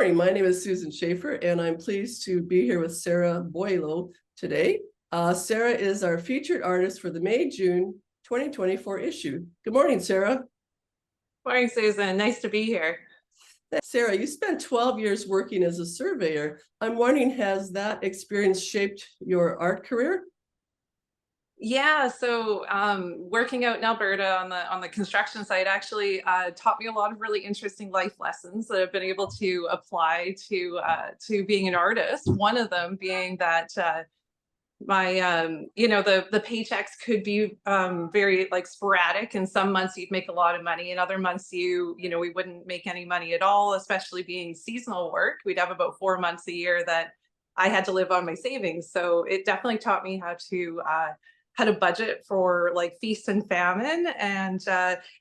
morning. My name is Susan Schaefer, and I'm pleased to be here with Sarah Boileau today. Sarah is our featured artist for the May-June 2024 issue. Good morning, Sarah. Morning, Susan. Nice to be here. Sarah, you spent 12 years working as a surveyor. I'm wondering, has that experience shaped your art career? Yeah, so working out in Alberta on the construction site actually taught me a lot of really interesting life lessons that I've been able to apply to being an artist. One of them being that my the paychecks could be very like sporadic, and some months you'd make a lot of money, and other months we wouldn't make any money at all, especially being seasonal work. We'd have about 4 months a year that I had to live on my savings. So it definitely taught me how to budget for like feast and famine, and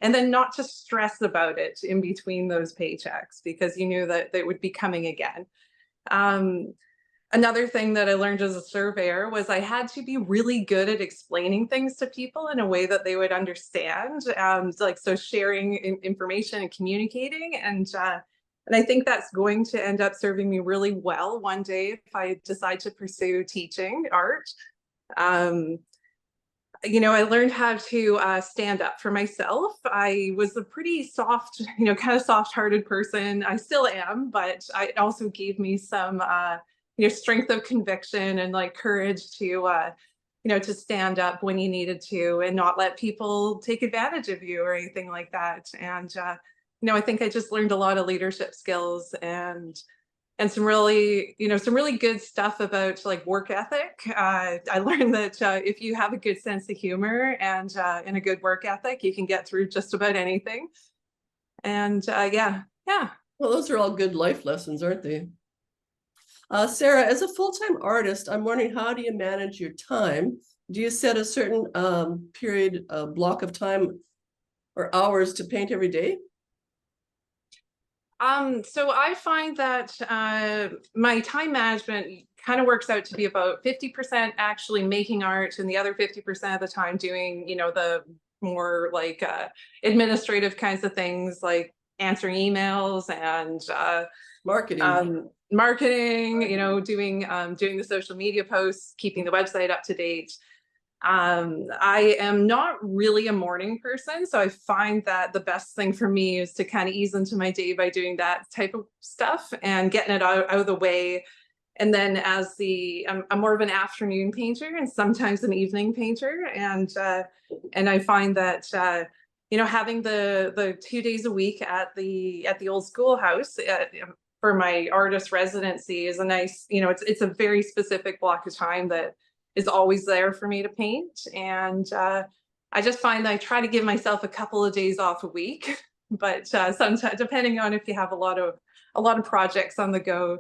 then not to stress about it in between those paychecks, because you knew that they would be coming again. Another thing that I learned as a surveyor was I had to be really good at explaining things to people in a way that they would understand. So sharing information and communicating, and I think that's going to end up serving me really well one day if I decide to pursue teaching art. I learned how to stand up for myself. I was a pretty soft, kind of soft-hearted person. I still am, but it also gave me some strength of conviction and like courage to stand up when you needed to and not let people take advantage of you or anything like that. And I think I just learned a lot of leadership skills and some really good stuff about like work ethic. I learned that if you have a good sense of humor and a good work ethic, you can get through just about anything. And yeah. Well, those are all good life lessons, aren't they? Sarah, as a full-time artist, I'm wondering, how do you manage your time? Do you set a certain period, block of time or hours to paint every day? So I find that my time management kind of works out to be about 50% actually making art, and the other 50% of the time doing, the more like administrative kinds of things like answering emails and marketing, doing the social media posts, keeping the website up to date. I am not really a morning person, so I find that the best thing for me is to kind of ease into my day by doing that type of stuff and getting it out of the way. And then I'm more of an afternoon painter and sometimes an evening painter, and I find that having the 2 days a week at the old schoolhouse for my artist residency is a nice, it's a very specific block of time that is always there for me to paint. And I just find that I try to give myself a couple of days off a week, but sometimes, depending on if you have a lot of projects on the go,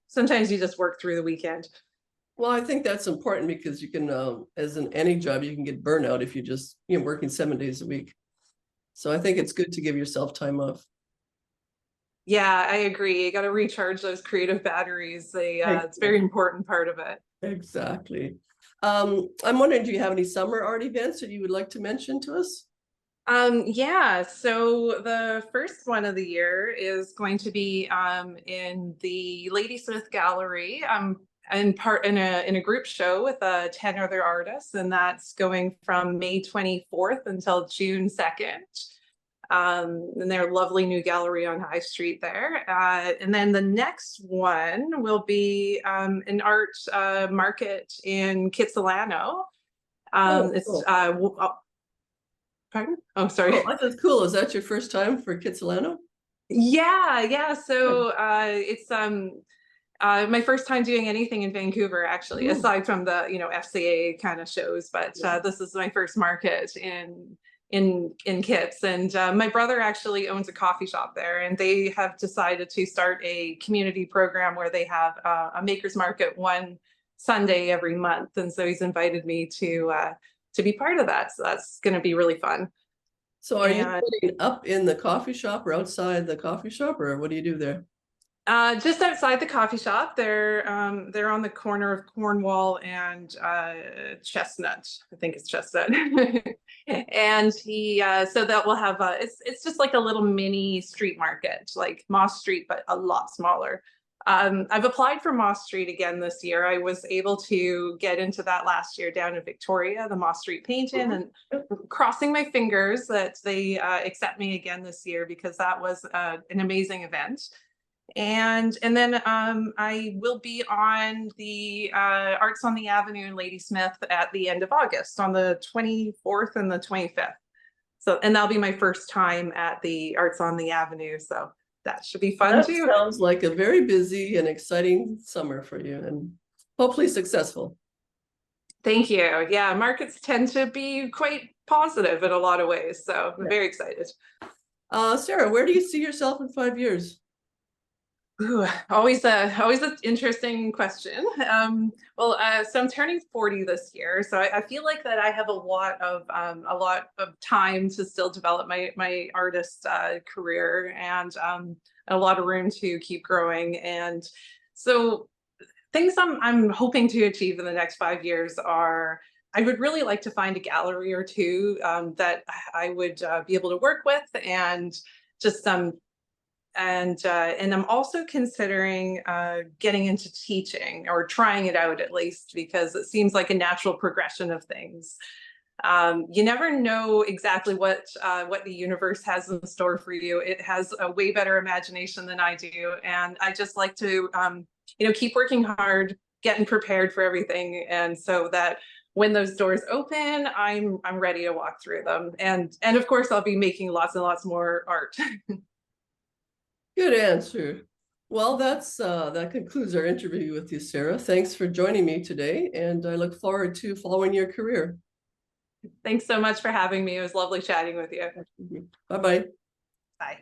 sometimes you just work through the weekend. Well, I think that's important because you can, as in any job, you can get burnout if you just, working 7 days a week. So I think it's good to give yourself time off. Yeah, I agree. You got to recharge those creative batteries. It's a very important part of it. Exactly. I'm wondering, do you have any summer art events that you would like to mention to us? Yeah, so the first one of the year is going to be in the Ladysmith Gallery. In a group show with 10 other artists, and that's going from May 24th until June 2nd. And their lovely new gallery on High Street there. And then the next one will be an art market in Kitsilano. It's pardon? Oh, sorry. Oh, that's cool. Is that your first time for Kitsilano? Yeah. So it's my first time doing anything in Vancouver, actually, aside from the FCA kind of shows. But this is my first market in Kits, and my brother actually owns a coffee shop there, and they have decided to start a community program where they have a makers market one Sunday every month, and so he's invited me to be part of that. So that's going to be really fun. So are you putting up in the coffee shop or outside the coffee shop, or what do you do there? Just outside the coffee shop. They're on the corner of Cornwall and Chestnut. I think it's Chestnut. And he so that will have it's just like a little mini street market, like Moss Street, but a lot smaller. I've applied for Moss Street again this year. I was able to get into that last year down in Victoria, the Moss Street paint-in, and crossing my fingers that they accept me again this year, because that was an amazing event. And then I will be on the Arts on the Avenue in Ladysmith at the end of August, on the 24th and the 25th. So, and that'll be my first time at the Arts on the Avenue. So that should be fun That too. sounds like a very busy and exciting summer for you, and hopefully successful. Thank you. Yeah, markets tend to be quite positive in a lot of ways. So I'm very excited. Sarah, where do you see yourself in 5 years? Ooh, always an interesting question. So I'm turning 40 this year, so I feel like that I have a lot of time to still develop my artist career, and a lot of room to keep growing. And so things I'm hoping to achieve in the next 5 years are, I would really like to find a gallery or two that I would be able to work with, and just and I'm also considering getting into teaching, or trying it out at least, because it seems like a natural progression of things. You never know exactly what the universe has in store for you. It has a way better imagination than I do, and I just like to keep working hard, getting prepared for everything, and so that when those doors open, I'm ready to walk through them. And of course, I'll be making lots and lots more art. Good answer. Well, that concludes our interview with you, Sarah. Thanks for joining me today, and I look forward to following your career. Thanks so much for having me. It was lovely chatting with you. Bye-bye. Bye.